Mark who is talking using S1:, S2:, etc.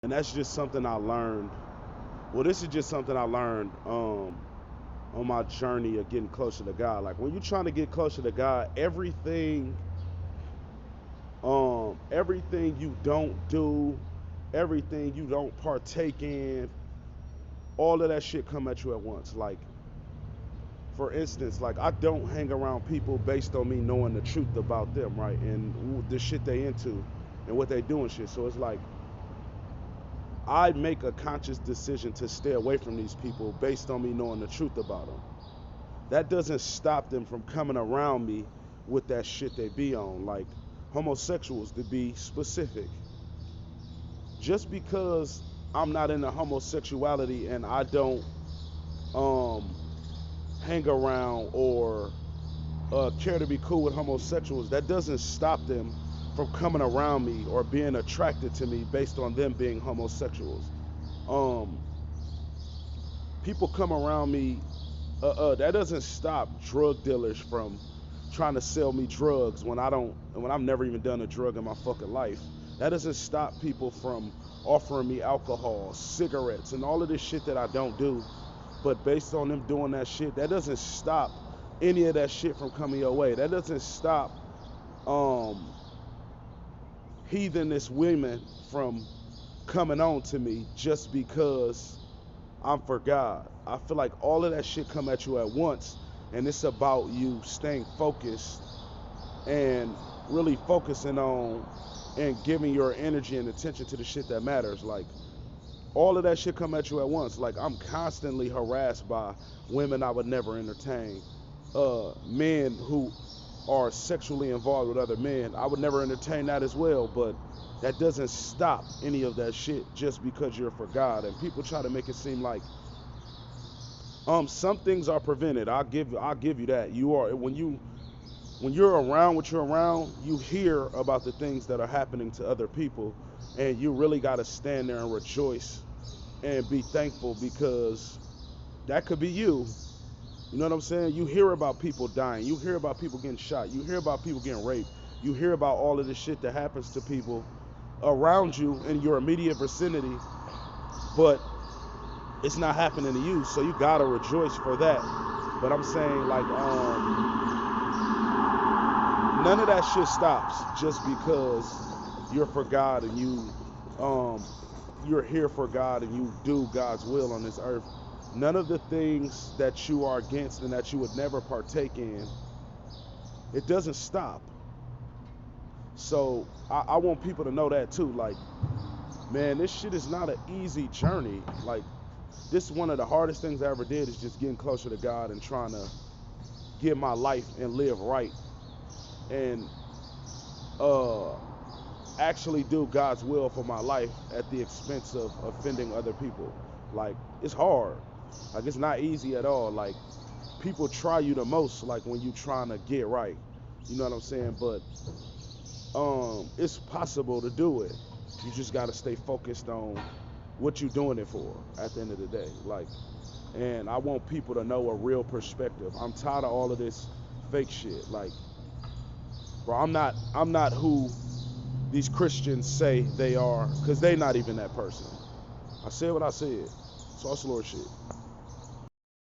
S1: And that's just something I learned. Well, this is just something I learned on my journey of getting closer to God. Like when you're trying to get closer to God, everything you don't do, everything you don't partake in, all of that shit come at you at once. Like for instance, like I don't hang around people based on me knowing the truth about them, right? And the shit they into and what they do and shit. So it's like I make a conscious decision to stay away from these people based on me knowing the truth about them. That doesn't stop them from coming around me with that shit they be on, like homosexuals to be specific. Just because I'm not into homosexuality and I don't um, hang around or care to be cool with homosexuals, that doesn't stop them from coming around me or being attracted to me based on them being homosexuals. Um, People come around me. That doesn't stop drug dealers from trying to sell me drugs when I've never even done a drug in my fucking life. That doesn't stop people from offering me alcohol, cigarettes, and all of this shit that I don't do. But based on them doing that shit, that doesn't stop any of that shit from coming your way. That doesn't stop um, heathenist women from coming on to me just because I'm for God. I feel like all of that shit come at you at once, and it's about you staying focused and really focusing on and giving your energy and attention to the shit that matters. Like all of that shit come at you at once. Like I'm constantly harassed by women I would never entertain, men who are sexually involved with other men. I would never entertain that as well, but that doesn't stop any of that shit just because you're for God. And people try to make it seem like some things are prevented. I'll give you that. You are when you're around what you're around, you hear about the things that are happening to other people, and you really got to stand there and rejoice and be thankful because that could be you. You know what I'm saying? You hear about people dying. You hear about people getting shot. You hear about people getting raped. You hear about all of this shit that happens to people around you in your immediate vicinity, but it's not happening to you. So you gotta rejoice for that. But I'm saying like none of that shit stops just because you're for God and um you're here for God and you do God's will on this earth. None of the things that you are against and that you would never partake in, it doesn't stop. So I want people to know that too. Like, man, this shit is not an easy journey. Like, this is one of the hardest things I ever did is just getting closer to God and trying to get my life and live right and uh, actually do God's will for my life at the expense of offending other people. Like, it's hard. Like, it's not easy at all. Like, people try you the most, like, when you trying to get right. You know what I'm saying? But it's possible to do it. You just got to stay focused on what you're doing it for at the end of the day. Like, and I want people to know a real perspective. I'm tired of all of this fake shit. Like, bro, I'm not who these Christians say they are, because they not even that person. I said what I said. Sauce Lord shit.